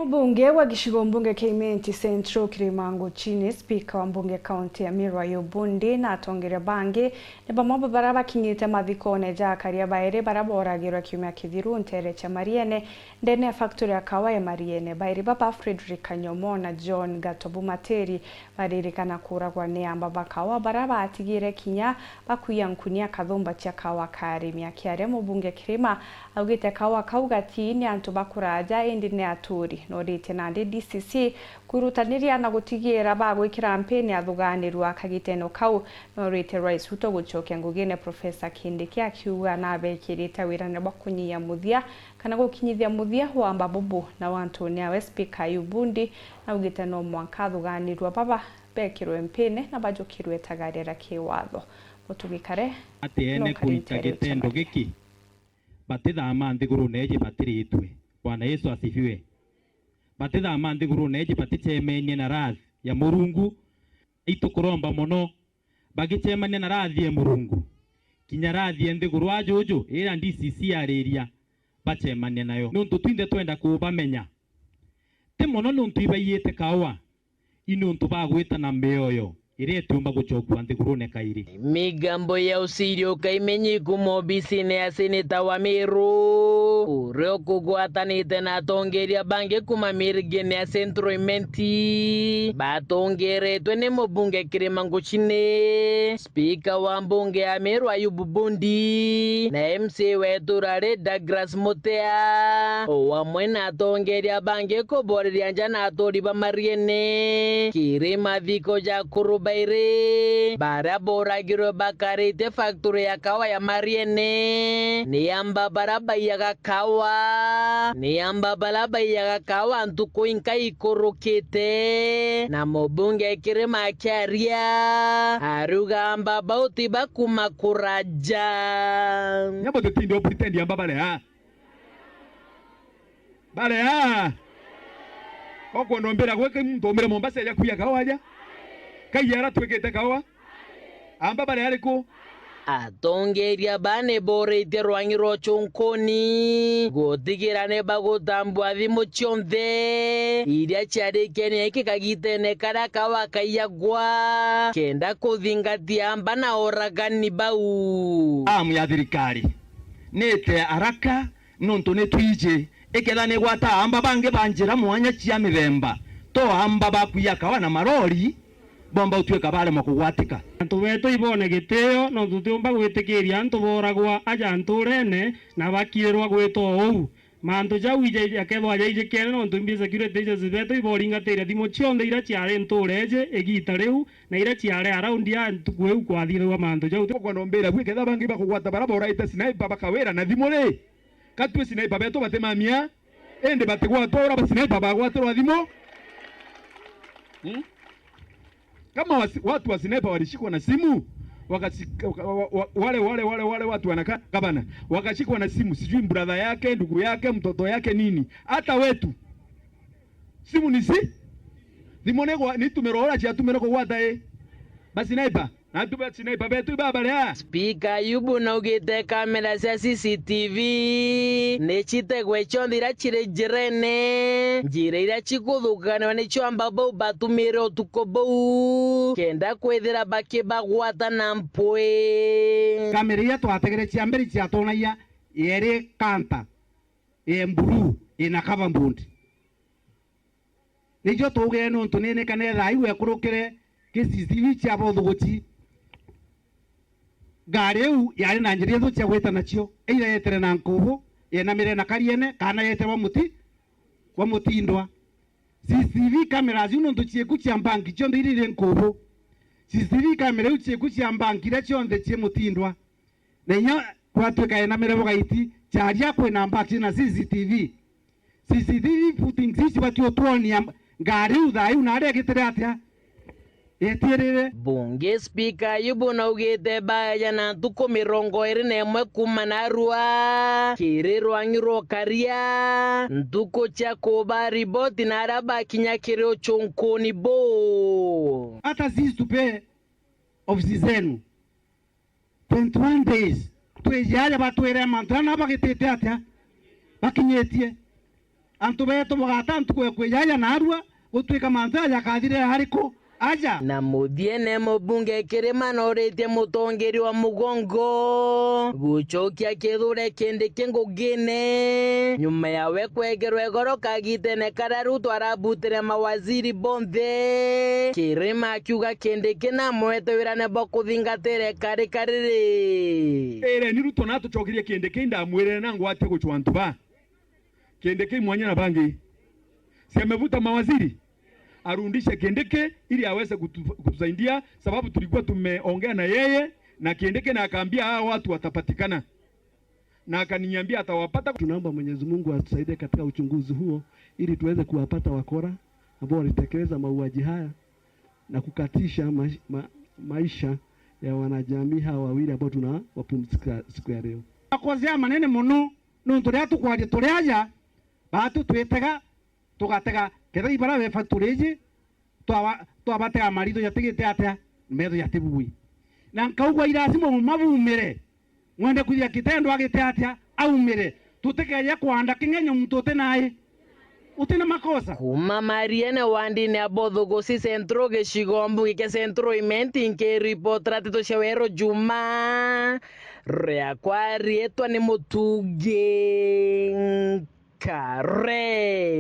Mbunge wa gĩcigo mbunge kĩa Imenti Central Kirimango chini spika wa mbunge kaunti ya Meru Ayub Bundi na atongoria bangi ni bamwe bara bakinyite mathikone ja karia baire bara boragirwa kiumia kithiru ntere cha Mariene ndene ya factory ya kawa ya Mariene baire baba Frederick Kanyomo na John Gatobu Materi baririkana kuragwa ni amba bakawa bara batigire kinya bakuyankunia kathumba cia kawa kari miakiare mbunge Kirima augite kawa kaugati ni antu bakuraja indi ne aturi norite nande DCC kurutaniria na gutigira bagwikira kampeni athuganirwa akagiteno kau norite Rais Ruto gucokia ngugine Professor Kindiki akiuga na bekirite wirane bakunyia muthia kana gukinyithia muthia wa mbabubu na wantu ni awe Speaker Ayub Bundi na ugiteno mwanka athuganirwa baba bekirwe mpene na bajukirwe tagarira kiwatho mutugikare atiene kuita gitendo giki batithama nthiguru neje batiritwe. Bwana Yesu asifiwe. Batithama nthiguru neje batichemenie na rathi ya Murungu itukuromba muno bagichemania na rathi ya Murungu kinya rathi nthiguru ajuju ira DCC ariria bachemania nayo nuntu twinde twenda kubamenya te muno nuntu ibaiyete kawa inuntu bagwita na mioyo ire tumba guchokwa nthiguru ne kairi migambo ya usirio kaimenyi kumobisine ya seneta wa Meru ureo kugwatanite na atongeria bange kuma mirigene ya Central Imenti batongeretwe ni mbunge Kirimango chini spika wa mbunge ya Meru Ayub Bundi na MC wetu Rare Douglas Mutea wamwe na atongeria bange kuboreria njana atori ba Mariene Kirima thiko ja kurubaire bara boragiro bakarite factory ya kawa ya Mariene niamba baraba ya kawa niamba balaba ya kawa ntuko inka ikorokete na mbunge Kirima akiaria arugamba bauti bakuma kuraja nyabo tutindo pretend yamba bale oko nombera gweke mtu omera Mombasa ya kuya kawaja kayara twekete kawa amba bale ariko atongeria bane borete rwangiro chonkoni gotigirane bagotambwa thimo chionthe iria chiarikene kikagitene kara kawa kayagwa kenda kuthingatia amba na oragani bau amu ya thirikari nete araka nonto netwije ekethane gwata amba bange banjira mwanya cia mithemba to amba bakuya kawa na marori bomba utweka bale makugwatika antu beto ibone giteo no tutumba gwitikiria antu boragwa aja anturene na bakirwa gwito ou mantu jau ije akethwa ije kene no tumbi security ije beto iboringatire thimo chionde ira ciare ntureje egita riu na ira ciare around ya ntukweu kwathirwa mantu jau kwa nombera gwiketha bangi bakugwata barabara ite sniper bakawera na thimo ri katwe sniper beto batemamia ende bategwatwa ora sniper bagwatwa thimo kama watu wa sniper walishikwa na simu wale watu wanakaa gavana wakashikwa na simu sijui brother yake ndugu yake mtoto yake nini hata wetu simu ni thimonegwa ni tumerora cha tumeroko gwata basi sniper na tuba sniper betu babale Speaker Ayub na ugite kamera cia CCTV ne chitegwe chondira chire jirene njire ira chikuthukana ne chamba bau batumire utuko bau kenda kwethira baki bagwata na mpwe kamera ya twategere cia mbere cia tonaia yere kanta mburu ina kava mbundi nijo tuge no ntunene kana thai we kurukire CCTV cia bothuguchi gareu yari na njiri thu cia gwita nacio eira yetere na nkubu yena mire na kariene kana yete wa mutindwa CCTV cameras uno ntuchie kuchia banki chonde irire nkubu CCTV camera uchie kuchia banki ira chonde chie mutindwa nenya kwatweka yena mire bogaiti charia kwena mbati na CCTV footing sisi batio tuonia gareu thai unare gitere atia etirire bunge Speaker Ayub na ugite baya na tuko 21 kuma narua kirirwa ngiro karia ntuko cha koba riboti na araba kinya kireo chonkoni bo hata sisi tupe ofisi zenu 21 days tuejale batwere mantana bagitete atia bakinyetie antu beto bogata antu kweyaja narua gutwika manzaja kathire hariko aja na muthiene mubunge kirimanoritie mutongeri wa mugongo gucokia kithure kindi kingugine nyuma yawe kwegerwa igoro kagitene kararu twarabutire mawaziri bonthe kirima akiuga kindi kina mwete wirane bokuthingatire kariri ni ruto natucokirie kindi kindamwirire na ngwate guchwantu ba kindi kimwanya na bangi si amevuta mawaziri arundishe Kindiki ili aweze kutusaidia, sababu tulikuwa tumeongea na yeye na Kindiki na akaambia hao watu watapatikana, na akaniambia atawapata. Tunaomba Mwenyezi Mungu atusaidie katika uchunguzi huo ili tuweze kuwapata wakora ambao walitekeleza mauaji haya na kukatisha maisha ya wanajamii hawa wawili ambao tunawapumzika siku ya leo. Akozea manene muno nundu ria tukwaje turiaja batu twetega tugatega ketha ibara we factory twabatega marito yatigite atia metho yatibui na nkaugwa irasi mu mabumire mwende kuthia kitendo agite atia aumire tutekeria kwanda kingenyo mtote naye utina makosa kuma Mariene Wandine abothuguci centro gicigombu gike centro imenti nke report ratito shawero Juma riakwa rietwa ni Mutugi Kare.